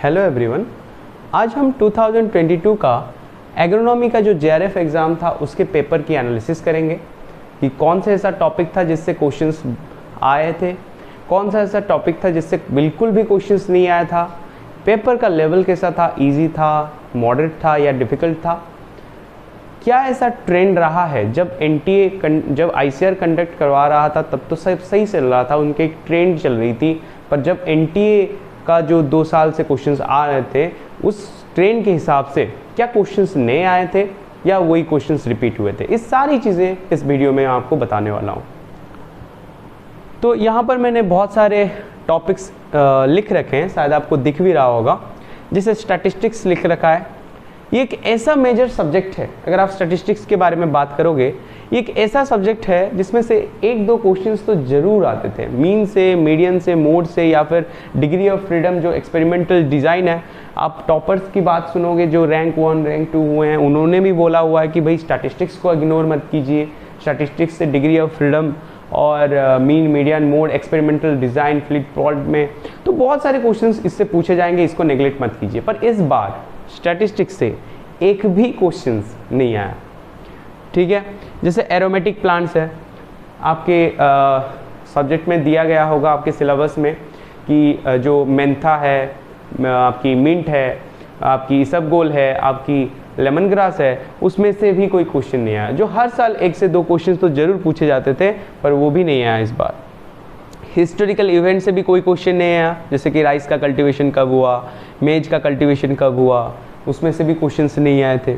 Hello everyone, आज हम 2022 का एग्रोनॉमी का जो जेआरएफ एग्ज़ाम था उसके पेपर की एनालिसिस करेंगे कि कौन सा ऐसा टॉपिक था जिससे क्वेश्चंस आए थे, कौन सा ऐसा टॉपिक था जिससे बिल्कुल भी क्वेश्चंस नहीं आया था, पेपर का लेवल कैसा था, इजी था, मॉडरेट था या डिफ़िकल्ट था, क्या ऐसा ट्रेंड रहा है। जब जब आईसीआर कंडक्ट करवा रहा था तब तो सब सही चल रहा था, उनके एक ट्रेंड चल रही थी, पर जब एनटीए का जो 2 साल से क्वेश्चंस आ रहे थे उस ट्रेंड के हिसाब से क्या क्वेश्चंस नए आए थे या वही क्वेश्चंस रिपीट हुए थे, इस सारी चीज़ें इस वीडियो में आपको बताने वाला हूँ। तो यहाँ पर मैंने बहुत सारे टॉपिक्स लिख रखे हैं, शायद आपको दिख भी रहा होगा, जैसे स्टैटिस्टिक्स लिख रखा है। ये एक ऐसा मेजर सब्जेक्ट है, अगर आप स्टैटिस्टिक्स के बारे में बात करोगे, ये एक ऐसा सब्जेक्ट है जिसमें से 1-2 क्वेश्चंस तो ज़रूर आते थे, मीन से, मीडियन से, मोड से, या फिर डिग्री ऑफ फ्रीडम जो एक्सपेरिमेंटल डिज़ाइन है। आप टॉपर्स की बात सुनोगे जो रैंक 1 रैंक 2 हुए हैं, उन्होंने भी बोला हुआ है कि भाई स्टैटिस्टिक्स को इग्नोर मत कीजिए, स्टैटिस्टिक्स से डिग्री ऑफ फ्रीडम और mean, median, mode, experimental design, flip plot में तो बहुत सारे क्वेश्चंस इससे पूछे जाएंगे, इसको नेग्लेक्ट मत कीजिए। पर इस बार स्टैटिस्टिक्स से एक भी क्वेश्चंस नहीं आया, ठीक है। जैसे एरोमेटिक प्लांट्स है, आपके सब्जेक्ट में दिया गया होगा आपके सिलेबस में कि जो मेंथा है, आपकी मिंट है, आपकी इसबगोल है, आपकी लेमन ग्रास है, उसमें से भी कोई क्वेश्चन नहीं आया। जो हर साल 1 से 2 क्वेश्चन तो ज़रूर पूछे जाते थे, पर वो भी नहीं आया इस बार। हिस्टोरिकल इवेंट से भी कोई क्वेश्चन नहीं आया, जैसे कि राइस का कल्टीवेशन कब हुआ, मेज का कल्टीवेशन कब हुआ, उसमें से भी क्वेश्चंस नहीं आए थे,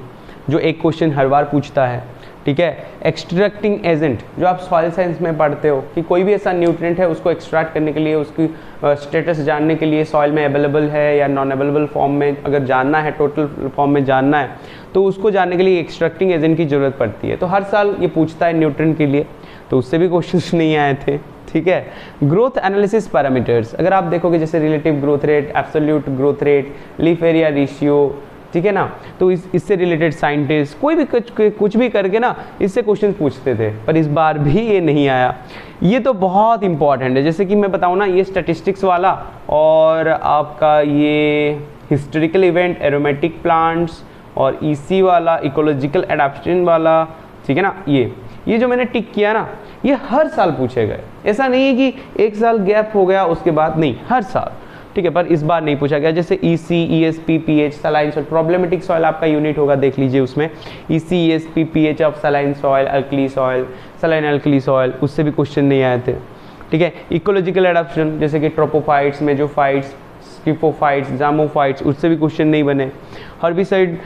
जो एक क्वेश्चन हर बार पूछता है, ठीक है। एक्सट्रैक्टिंग एजेंट, जो आप सॉइल साइंस में पढ़ते हो कि कोई भी ऐसा न्यूट्रिएंट है उसको एक्सट्रैक्ट करने के लिए, उसकी स्टेटस जानने के लिए, सॉइल में अवेलेबल है या नॉन अवेलेबल फॉर्म में अगर जानना है, टोटल फॉर्म में जानना है, तो उसको जानने के लिए एक्सट्रैक्टिंग एजेंट की ज़रूरत पड़ती है। तो हर साल ये पूछता है न्यूट्रिएंट के लिए, तो उससे भी क्वेश्चन नहीं आए थे, ठीक है। ग्रोथ एनालिसिस पैरामीटर्स, अगर आप देखोगे जैसे relative growth rate, absolute growth rate, leaf area ratio, ठीक है ना, तो इससे रिलेटेड साइंटिस्ट कोई भी कुछ भी करके ना इससे क्वेश्चन पूछते थे, पर इस बार भी ये नहीं आया। ये तो बहुत इंपॉर्टेंट है, जैसे कि मैं बताऊँ ना, ये स्टैटिस्टिक्स वाला और आपका ये हिस्टोरिकल इवेंट, एरोमेटिक प्लांट्स और ईसी वाला, इकोलॉजिकल एडाप्टेशन वाला, ठीक है ना, ये जो मैंने टिक किया ना, ये हर साल पूछे गए। ऐसा नहीं है कि 1 साल गैप हो गया उसके बाद, नहीं, हर साल, ठीक है। पर इस बार नहीं पूछा गया। जैसे EC, ESP, pH, saline soil, problematic soil आपका यूनिट होगा, देख लीजिए उसमें EC, ESP, pH of saline soil, alkali soil, saline alkali soil, उससे भी क्वेश्चन नहीं आए थे, ठीक है। इकोलॉजिकल एडाप्टेशन, जैसे कि ट्रोपोफाइट्स, मेजोफाइट्स, स्किफोफाइट्स, जामोफाइट्स, उससे भी क्वेश्चन नहीं बने। हर्बिसाइड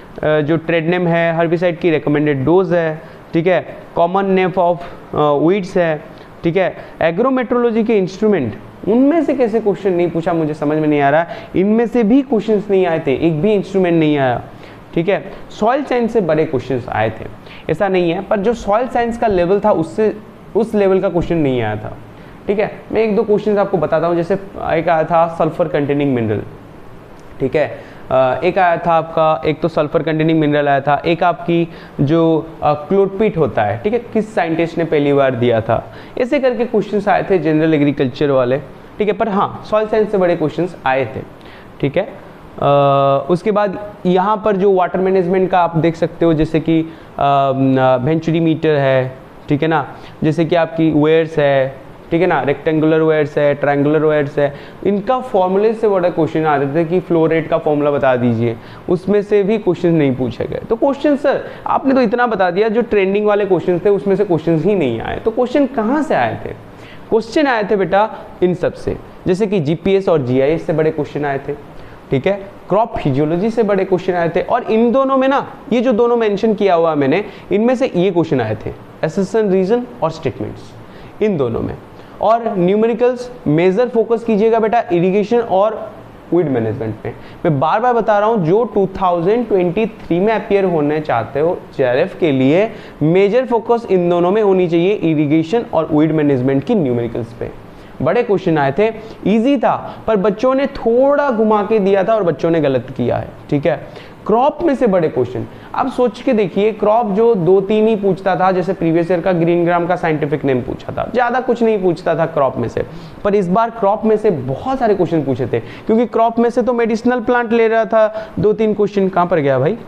जो ट्रेडनेम है, हर्बिसाइड की रिकमेंडेड डोज है, ठीक है। कॉमन नेम ऑफ वीड्स है, ठीक है। एग्रोमेट्रोलॉजी के इंस्ट्रूमेंट, उनमें से कैसे क्वेश्चन नहीं पूछा, मुझे समझ में नहीं आ रहा है। इनमें से भी क्वेश्चंस नहीं आए थे, एक भी इंस्ट्रूमेंट नहीं आया, ठीक है। सॉइल साइंस से बड़े क्वेश्चंस आए थे, ऐसा नहीं है, पर जो सॉइल साइंस का लेवल था उससे उस लेवल का क्वेश्चन नहीं आया था, ठीक है। मैं 1-2 क्वेश्चन आपको बताता हूँ। जैसे एक आया था सल्फर कंटेनिंग मिनरल, ठीक है। एक आया था आपका, एक तो सल्फर कंटेनिंग मिनरल आया था, एक आपकी जो क्लोटपीट होता है, ठीक है, किस साइंटिस्ट ने पहली बार दिया था, ऐसे करके क्वेश्चंस आए थे जनरल एग्रीकल्चर वाले, ठीक है। पर हाँ, सॉइल साइंस से बड़े क्वेश्चंस आए थे, ठीक है। उसके बाद यहाँ पर जो वाटर मैनेजमेंट का आप देख सकते हो, जैसे कि वेंचुरी मीटर है, ठीक है ना, जैसे कि आपकी वेयर्स है, ठीक है ना, रेक्टेंगुलर वेयर्स है, ट्रायंगुलर वेयर्स है, इनका फॉर्मूले से बड़ा क्वेश्चन आते थे कि फ्लो रेट का फॉर्मूला बता दीजिए, उसमें से भी क्वेश्चन नहीं पूछे गए। तो क्वेश्चन सर आपने तो इतना बता दिया, जो ट्रेंडिंग वाले क्वेश्चन थे उसमें से क्वेश्चन ही नहीं आए। तो क्वेश्चन कहाँ से आए थे? क्वेश्चन आए थे बेटा इन सब से, जैसे कि जीपीएस और जीआईएस से बड़े क्वेश्चन आए थे, ठीक है। क्रॉप फिजियोलॉजी से बड़े क्वेश्चन आए थे, और इन दोनों में ना, ये जो दोनों मेंशन किया हुआ मैंने, इनमें से ये क्वेश्चन आए थे, असर्शन, रीजन और स्टेटमेंट्स, इन दोनों में। और न्यूमेरिकल्स मेजर फोकस कीजिएगा बेटा इरिगेशन और वीड मैनेजमेंट में। मैं बार बार बता रहा हूँ, जो 2023 में अपियर होने चाहते हो जेआरएफ के लिए, मेजर फोकस इन दोनों में होनी चाहिए, इरिगेशन और वीड मैनेजमेंट की न्यूमेरिकल्स पे। बड़े क्वेश्चन आए थे, इजी था, पर बच्चों ने थोड़ा घुमा के दिया था और बच्चों ने गलत किया है, ठीक है। क्रॉप में से बड़े क्वेश्चन, अब सोच के देखिए, क्रॉप जो 2-3 ही पूछता था, जैसे प्रीवियस ईयर का ग्रीन ग्राम का साइंटिफिक नेम पूछा था, ज्यादा कुछ नहीं पूछता था क्रॉप में से, पर इस बार क्रॉप में से बहुत सारे क्वेश्चन पूछे थे, क्योंकि क्रॉप में से तो मेडिसिनल प्लांट ले रहा था, 2-3 क्वेश्चन कहां पर गया भाई,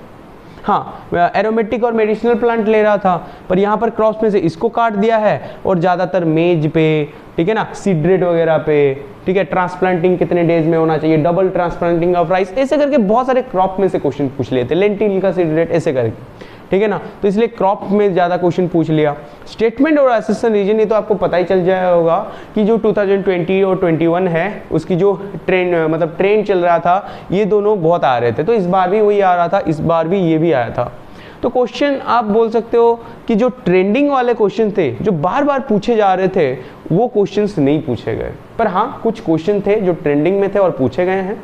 हाँ एरोमेटिक और मेडिसिनल प्लांट ले रहा था, पर यहाँ पर क्रॉस में से इसको काट दिया है और ज़्यादातर मेज पे, ठीक है ना, सीड्रेट वगैरह पे, ठीक है, ट्रांसप्लांटिंग कितने डेज में होना चाहिए, डबल ट्रांसप्लांटिंग ऑफ राइस, ऐसे करके बहुत सारे क्रॉप में से क्वेश्चन पूछ लिए थे, लेंटिल का सीड्रेट ऐसे करके, ठीक है ना। तो इसलिए क्रॉप में ज़्यादा क्वेश्चन पूछ लिया। स्टेटमेंट और असेसन रीजन, ये तो आपको पता ही चल जाया होगा कि जो 2020 और 21 है उसकी जो ट्रेंड, मतलब ट्रेंड चल रहा था, ये दोनों बहुत आ रहे थे, तो इस बार भी वही आ रहा था, इस बार भी ये भी आया था। तो क्वेश्चन आप बोल सकते हो कि जो ट्रेंडिंग वाले क्वेश्चन थे, जो बार बार पूछे जा रहे थे, वो क्वेश्चंस नहीं पूछे गए, पर हाँ कुछ क्वेश्चन थे जो ट्रेंडिंग में थे और पूछे गए हैं।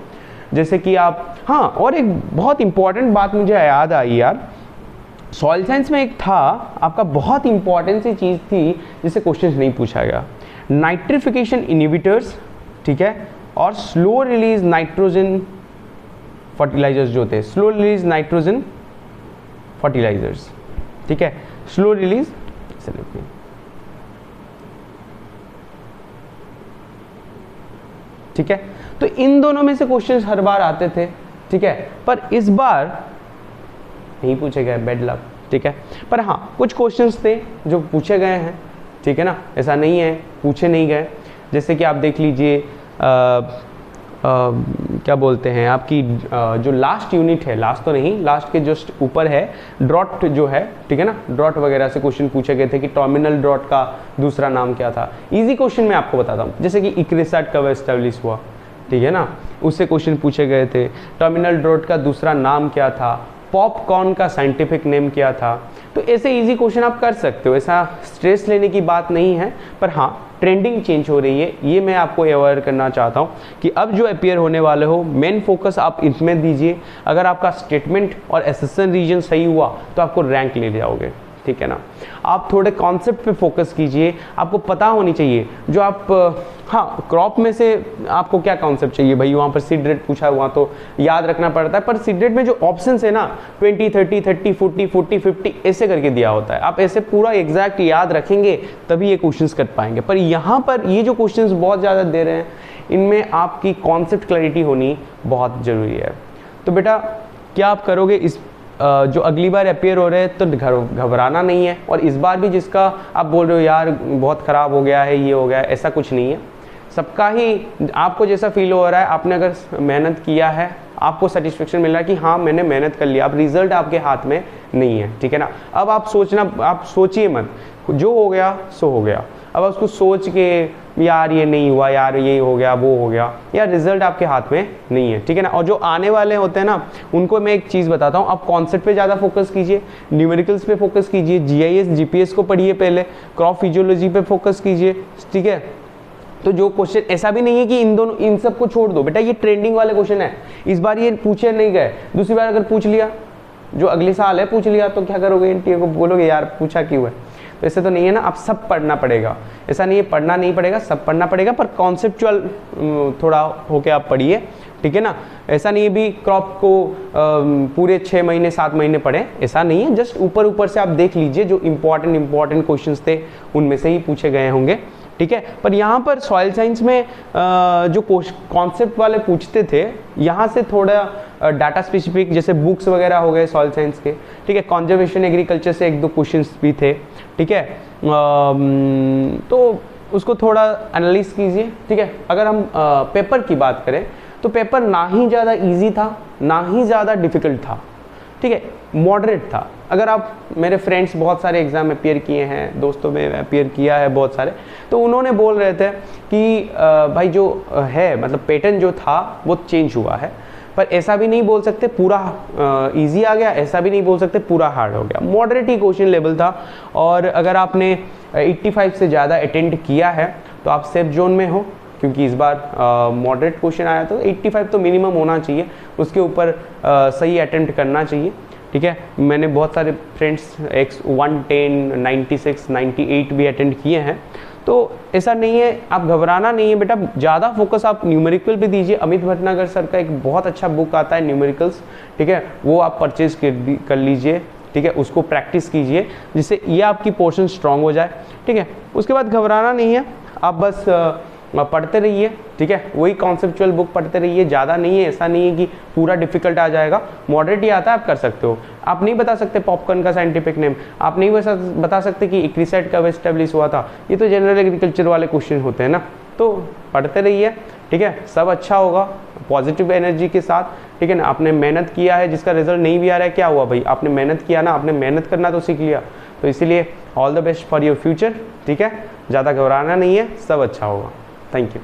जैसे कि आप, हाँ और एक बहुत इंपॉर्टेंट बात मुझे याद आई यार, सॉइल साइंस में एक था आपका बहुत इंपॉर्टेंट सी चीज़ थी जिससे क्वेश्चन नहीं पूछा गया, नाइट्रिफिकेशन इनहिबिटर्स, ठीक है, और स्लो रिलीज नाइट्रोजन फर्टिलाइजर्स जो थे, स्लो रिलीज नाइट्रोजन फर्टिलाइजर्स, ठीक है, स्लो रिलीज, ठीक है। तो इन दोनों में से क्वेश्चंस हर बार आते थे, ठीक है, पर इस बार नहीं पूछे गए, बेड लक, ठीक है। पर हाँ कुछ क्वेश्चंस थे जो पूछे गए हैं, ठीक है ना, ऐसा नहीं है पूछे नहीं गए। जैसे कि आप देख लीजिए क्या बोलते हैं आपकी जो लास्ट यूनिट है, लास्ट तो नहीं, लास्ट के जस्ट ऊपर है ड्रॉट जो है, ठीक है ना, ड्रॉट वगैरह से क्वेश्चन पूछे गए थे कि टर्मिनल ड्रॉट का दूसरा नाम क्या था। इजी क्वेश्चन मैं आपको बताता हूँ, जैसे कि इक्रिसाट कब एस्टेब्लिश हुआ, ठीक है ना, उससे क्वेश्चन पूछे गए थे। टर्मिनल ड्रॉट का दूसरा नाम क्या था, पॉपकॉर्न का साइंटिफिक नेम क्या था। तो ऐसे इजी क्वेश्चन आप कर सकते हो, ऐसा स्ट्रेस लेने की बात नहीं है, पर हाँ ट्रेंडिंग चेंज हो रही है, ये मैं आपको अवेयर करना चाहता हूँ कि अब जो अपियर होने वाले हो, मेन फोकस आप इसमें दीजिए। अगर आपका स्टेटमेंट और एसेसन रीजन सही हुआ तो आपको रैंक ले जाओगे, ठीक है ना। आप थोड़े कॉन्सेप्ट पे फोकस कीजिए, आपको पता होनी चाहिए जो आप, हाँ क्रॉप में से आपको क्या कॉन्सेप्ट चाहिए भाई, वहाँ पर सीड रेट पूछा हुआ तो याद रखना पड़ता है, पर सीड रेट में जो ऑप्शंस है ना 20, 30, 30, 40, 40, 50 ऐसे करके दिया होता है, आप ऐसे पूरा एग्जैक्ट याद रखेंगे तभी ये क्वेश्चंस कर पाएंगे। पर यहाँ पर ये जो क्वेश्चंस बहुत ज़्यादा दे रहे हैं, इनमें आपकी कॉन्सेप्ट क्लैरिटी होनी बहुत ज़रूरी है। तो बेटा क्या आप करोगे, इस जो अगली बार अपियर हो रहे हैं तो घबराना नहीं है, और इस बार भी जिसका आप बोल रहे हो यार बहुत ख़राब हो गया है, ये हो गया है, ऐसा कुछ नहीं है। सबका ही आपको जैसा फील हो रहा है, आपने अगर मेहनत किया है, आपको सेटिस्फेक्शन मिल रहा है कि हाँ मैंने मेहनत कर लिया, अब रिजल्ट आपके हाथ में नहीं है, ठीक है ना। अब आप सोचिए मत, जो हो गया सो हो गया, अब उसको सोच के यार ये नहीं हुआ, यार ये हो गया, वो हो गया, यार रिजल्ट आपके हाथ में नहीं है, ठीक है ना। और जो आने वाले होते हैं ना, उनको मैं एक चीज़ बताता हूँ, आप कॉन्सेप्ट पे ज़्यादा फोकस कीजिए, न्यूमेरिकल्स पे फोकस कीजिए, GIS GPS को पढ़िए, पहले क्रॉप फिजियोलॉजी पे फोकस कीजिए, ठीक है। तो जो क्वेश्चन, ऐसा भी नहीं है कि इन सब को छोड़ दो बेटा, ये ट्रेंडिंग वाले क्वेश्चन है, इस बार ये पूछे नहीं गए, दूसरी बार अगर पूछ लिया, जो अगले साल है पूछ लिया, तो क्या करोगे, NTA को बोलोगे यार पूछा क्यों है। तो ऐसे तो नहीं है ना, अब सब पढ़ना पड़ेगा, ऐसा नहीं है पढ़ना नहीं पड़ेगा, सब पढ़ना पड़ेगा, पर कॉन्सेप्चुअल थोड़ा होके आप पढ़िए, ठीक है ना। ऐसा नहीं है भी क्रॉप को पूरे 6 महीने 7 महीने पढ़ें, ऐसा नहीं है, जस्ट ऊपर ऊपर से आप देख लीजिए, जो इंपॉर्टेंट क्वेश्चंस थे उनमें से ही पूछे गए होंगे, ठीक है। पर यहाँ पर सॉइल साइंस में जो कॉन्सेप्ट वाले पूछते थे, यहाँ से थोड़ा डाटा स्पेसिफिक, जैसे बुक्स वगैरह हो गए सॉइल साइंस के, ठीक है, कंजर्वेशन एग्रीकल्चर से 1-2 क्वेश्चंस भी थे, ठीक है। तो उसको थोड़ा एनालिसिस कीजिए, ठीक है। अगर हम पेपर की बात करें तो पेपर ना ही ज़्यादा इजी था ना ही ज़्यादा डिफिकल्ट था, ठीक है, मॉडरेट था। अगर आप, मेरे फ्रेंड्स बहुत सारे एग्ज़ाम अपियर किए हैं, दोस्तों में अपियर किया है बहुत सारे, तो उन्होंने बोल रहे थे कि भाई जो है मतलब पैटर्न जो था वो चेंज हुआ है, पर ऐसा भी नहीं बोल सकते पूरा इजी आ गया, ऐसा भी नहीं बोल सकते पूरा हार्ड हो गया, मॉडरेट ही क्वेश्चन लेवल था। और अगर आपने 85 से ज़्यादा अटेंड किया है तो आप सेफ जोन में हो, क्योंकि इस बार मॉडरेट क्वेश्चन आया, तो 85 तो मिनिमम होना चाहिए, उसके ऊपर सही अटेम्प्ट करना चाहिए, ठीक है। मैंने बहुत सारे फ्रेंड्स 110, 96, 98 भी अटेंड किए हैं, तो ऐसा नहीं है, आप घबराना नहीं है बेटा, ज़्यादा फोकस आप न्यूमेरिकल पे दीजिए। अमित भटनागर सर का एक बहुत अच्छा बुक आता है न्यूमेरिकल्स, ठीक है, वो आप परचेज कर लीजिए, ठीक है, उसको प्रैक्टिस कीजिए जिससे ये आपकी पोर्शन स्ट्रांग हो जाए, ठीक है। उसके बाद घबराना नहीं है, आप बस पढ़ते रहिए, ठीक है, वही कॉन्सेप्चुअल बुक पढ़ते रहिए, ज़्यादा नहीं है, ऐसा नहीं है कि पूरा डिफिकल्ट आ जाएगा, मॉडरेट ही आता है, आप कर सकते हो। आप नहीं बता सकते पॉपकॉर्न का साइंटिफिक नेम, आप नहीं बता सकते कि इक्रिसाइड कब एस्टेब्लिश हुआ था, ये तो जनरल एग्रीकल्चर वाले क्वेश्चन होते हैं ना। तो पढ़ते रहिए, ठीक है, सब अच्छा होगा पॉजिटिव एनर्जी के साथ, ठीक है ना। आपने मेहनत किया है, जिसका रिजल्ट नहीं भी आ रहा है, क्या हुआ भाई, आपने मेहनत किया ना, आपने मेहनत करना तो सीख लिया। तो इसीलिए all the best for your future, ठीक है, ज़्यादा घबराना नहीं है, सब अच्छा होगा। Thank you.